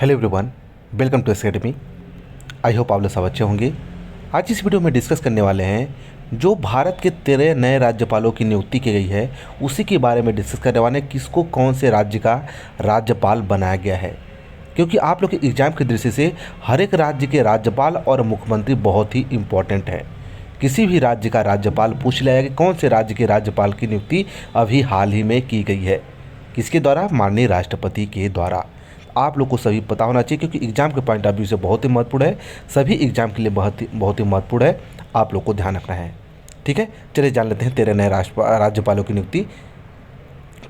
Hello everyone, welcome to S academy. I hope आप लोग सब अच्छे होंगे। आज इस वीडियो में डिस्कस करने वाले हैं जो भारत के 13 नए राज्यपालों की नियुक्ति की गई है उसी के बारे में डिस्कस करने वाले हैं, किसको कौन से राज्य का राज्यपाल बनाया गया है। क्योंकि आप लोग के एग्जाम की दृष्टि से हर एक राज्य के राज्यपाल और मुख्यमंत्री बहुत ही इम्पोर्टेंट है। किसी भी राज्य का राज्यपाल पूछ लिया है कि कौन से राज्य के राज्यपाल की नियुक्ति अभी हाल ही में की गई है, किसके द्वारा? माननीय राष्ट्रपति के द्वारा। आप लोग को सभी पता होना चाहिए क्योंकि एग्जाम के पॉइंट ऑफ व्यू से बहुत ही महत्वपूर्ण है, सभी एग्जाम के लिए बहुत ही महत्वपूर्ण है, आप लोग को ध्यान रखना है। ठीक है, चलिए जान लेते हैं 13 नए राज्यपालों की नियुक्ति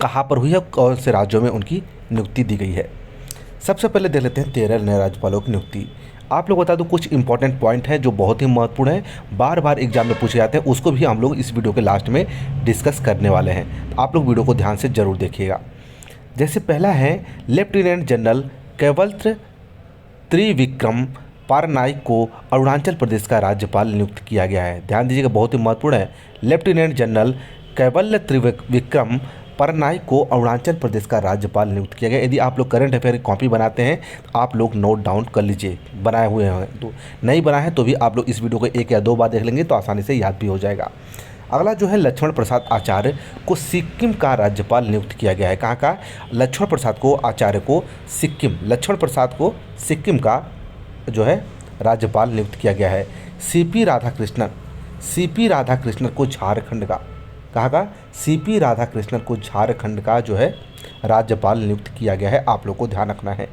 कहाँ पर हुई है, कौन से राज्यों में उनकी नियुक्ति दी गई है। सबसे पहले देख लेते हैं 13 नए राज्यपालों की नियुक्ति। आप लोग बता दो कुछ इंपॉर्टेंट पॉइंट हैं जो बहुत ही महत्वपूर्ण है, बार बार एग्जाम में पूछे जाते हैं, उसको भी हम लोग इस वीडियो के लास्ट में डिस्कस करने वाले हैं। तो आप लोग वीडियो को ध्यान से ज़रूर देखिएगा। जैसे पहला है लेफ्टिनेंट जनरल कैवल्त्र त्रिविक्रम पारनाइक को अरुणाचल प्रदेश का राज्यपाल नियुक्त किया गया है। ध्यान दीजिएगा, बहुत ही महत्वपूर्ण है। लेफ्टिनेंट जनरल कैवल्य त्रिविक्रम पारनाइक को अरुणाचल प्रदेश का राज्यपाल नियुक्त किया गया। यदि आप लोग करंट अफेयर की कॉपी बनाते हैं तो आप लोग नोट डाउन कर लीजिए, बनाए हुए हैं तो नहीं बनाए हैं तो भी आप लोग इस वीडियो को 1 या 2 बार देख लेंगे तो आसानी से याद भी हो जाएगा। अगला जो है लक्ष्मण प्रसाद आचार्य को सिक्किम का राज्यपाल नियुक्त किया गया है। कहाँ का? लक्ष्मण प्रसाद को आचार्य को सिक्किम, लक्ष्मण प्रसाद को सिक्किम का जो है राज्यपाल नियुक्त किया गया है। सीपी राधाकृष्णन को झारखंड का, कहाँ का? सीपी राधाकृष्णन को झारखंड का जो है राज्यपाल नियुक्त किया गया है, आप लोग को ध्यान रखना है।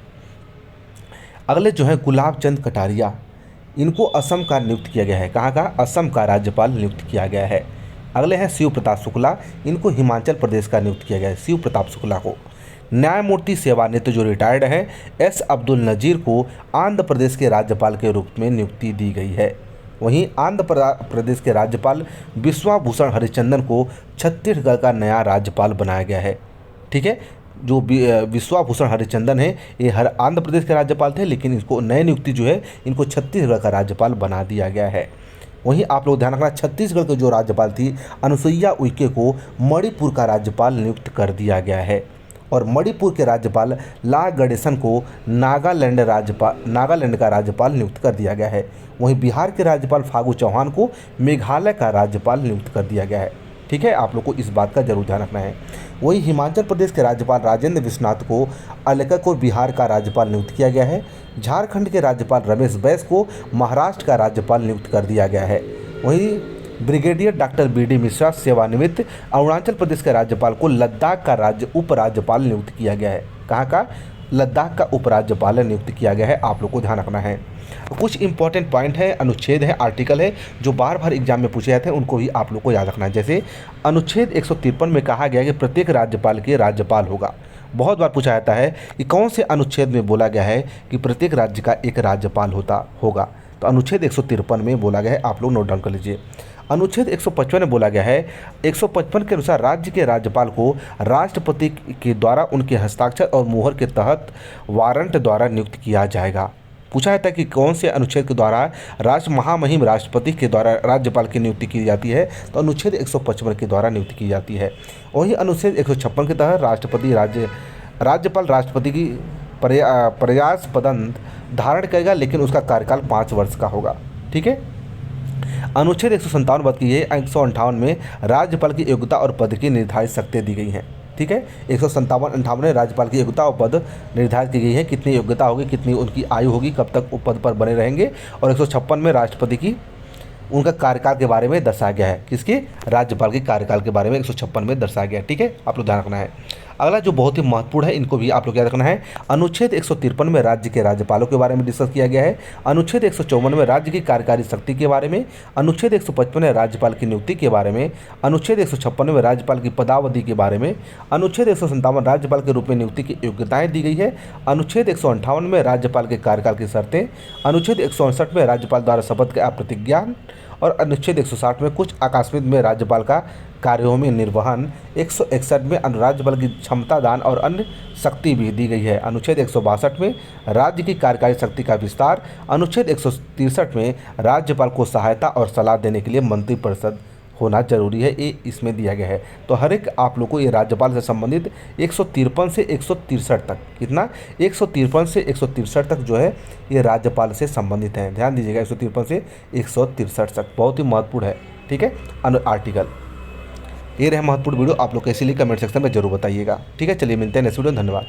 अगले जो है गुलाब चंद कटारिया, इनको असम का नियुक्त किया गया है। कहाँ का? असम का राज्यपाल नियुक्त किया गया है। अगले हैं शिव प्रताप शुक्ला, इनको हिमाचल प्रदेश का नियुक्त किया गया है, शिव प्रताप शुक्ला को। न्यायमूर्ति सेवानिवृत्त जो रिटायर्ड हैं एस अब्दुल नज़ीर को आंध्र प्रदेश के राज्यपाल के रूप में नियुक्ति दी गई है। वहीं आंध्र प्रदेश के राज्यपाल विश्वाभूषण हरिचंदन को छत्तीसगढ़ का नया राज्यपाल बनाया गया है। ठीक है, जो विश्वाभूषण हरिचंदन है ये हर आंध्र प्रदेश के राज्यपाल थे, लेकिन इसको नई नियुक्ति जो है इनको छत्तीसगढ़ का राज्यपाल बना दिया गया है। वहीं आप लोग ध्यान रखना, छत्तीसगढ़ के जो राज्यपाल थी अनुसुईया उइके को मणिपुर का राज्यपाल नियुक्त कर दिया गया है। और मणिपुर के राज्यपाल ला गणेशन को नागालैंड का राज्यपाल नियुक्त कर दिया गया है। वहीं बिहार के राज्यपाल फागू चौहान को मेघालय का राज्यपाल नियुक्त कर दिया गया है। ठीक है, आप लोग को इस बात का जरूर ध्यान रखना है। वहीं हिमाचल प्रदेश के राज्यपाल राजेंद्र विश्वनाथ को अलकनंदा को बिहार का राज्यपाल नियुक्त किया गया है। झारखंड के राज्यपाल रमेश बैस को महाराष्ट्र का राज्यपाल नियुक्त कर दिया गया है। वहीं ब्रिगेडियर डॉक्टर BD मिश्रा सेवानिवृत्त अरुणाचल प्रदेश के राज्यपाल को लद्दाख का उपराज्यपाल नियुक्त किया गया है। कहाँ का? लद्दाख का उपराज्यपाल नियुक्त किया गया है, आप लोग को ध्यान रखना है। कुछ इंपॉर्टेंट पॉइंट है, अनुच्छेद है, आर्टिकल है जो बार बार एग्जाम में पूछे जाते हैं, उनको भी आप लोग को याद रखना है। जैसे अनुच्छेद 153 में कहा गया है कि प्रत्येक राज्यपाल के राज्यपाल होगा। बहुत बार पूछा जाता है कि कौन से अनुच्छेद में बोला गया है कि प्रत्येक राज्य का एक राज्यपाल होगा, तो अनुच्छेद 153 में बोला गया है, आप लोग नोट डाउन कर लीजिए। अनुच्छेद 155 में बोला गया है, 155 के अनुसार राज्य के राज्यपाल को राष्ट्रपति के द्वारा उनके हस्ताक्षर और मुहर के तहत वारंट द्वारा नियुक्त किया जाएगा। पूछा जाता है कि कौन से अनुच्छेद के द्वारा महामहिम राष्ट्रपति के द्वारा राज्यपाल की नियुक्ति की जाती है, तो अनुच्छेद 155 के द्वारा नियुक्ति की जाती है। वही अनुच्छेद 156 के तहत राज्यपाल राष्ट्रपति की प्रयास पदंत धारण करेगा, लेकिन उसका कार्यकाल 5 वर्ष का होगा। ठीक है, अनुच्छेद 157 बात की है, 158 में राज्यपाल की योग्यता और पद की निर्धारित शक्तियाँ दी गई हैं। ठीक है, 157-58 में राज्यपाल की योग्यता और पद निर्धारित की गई है, कितनी योग्यता होगी, कितनी उनकी आयु होगी, कब तक वो पद पर बने रहेंगे। और 156 में राष्ट्रपति की उनका कार्यकाल के बारे में दर्शाया गया है, किसके? राज्यपाल के कार्यकाल के बारे में 156 में दर्शाया गया है। ठीक है, आप लोग ध्यान रखना है। अगला जो बहुत ही महत्वपूर्ण है, इनको भी आप लोग याद रखना है। अनुच्छेद 153 में राज्य के राज्यपालों के बारे में डिस्कस किया गया है। अनुच्छेद 154 में राज्य की कार्यकारी शक्ति के बारे में। अनुच्छेद 155 में राज्यपाल की नियुक्ति के बारे में। अनुच्छेद 156 में राज्यपाल की पदावधि के बारे में। अनुच्छेद 157 राज्यपाल के रूप में नियुक्ति की योग्यताएं दी गई है। अनुच्छेद 158 में राज्यपाल के कार्यकाल की शर्तें। अनुच्छेद 168 में राज्यपाल द्वारा शपथ का प्रतिज्ञान। और अनुच्छेद 160 में कुछ आकस्मिक में राज्यपाल का कार्यों में निर्वहन। 161 में राज्यपाल की क्षमता दान और अन्य शक्ति भी दी गई है। अनुच्छेद 162 में राज्य की कार्यकारी शक्ति का विस्तार। अनुच्छेद 163 में राज्यपाल को सहायता और सलाह देने के लिए मंत्रिपरिषद होना जरूरी है, ये इसमें दिया गया है। तो हर एक आप लोग को ये राज्यपाल से संबंधित 153 से 163 तक, कितना 153 से 163 तक जो है ये राज्यपाल से संबंधित हैं। ध्यान दीजिएगा 153 से 163 तक बहुत ही महत्वपूर्ण है। ठीक है, आर्टिकल ये रहे महत्वपूर्ण वीडियो। आप लोग कैसे लिए कमेंट सेक्शन में जरूर बताइएगा। ठीक है, चलिए मिलते हैं नेक्स्ट वीडियो, धन्यवाद।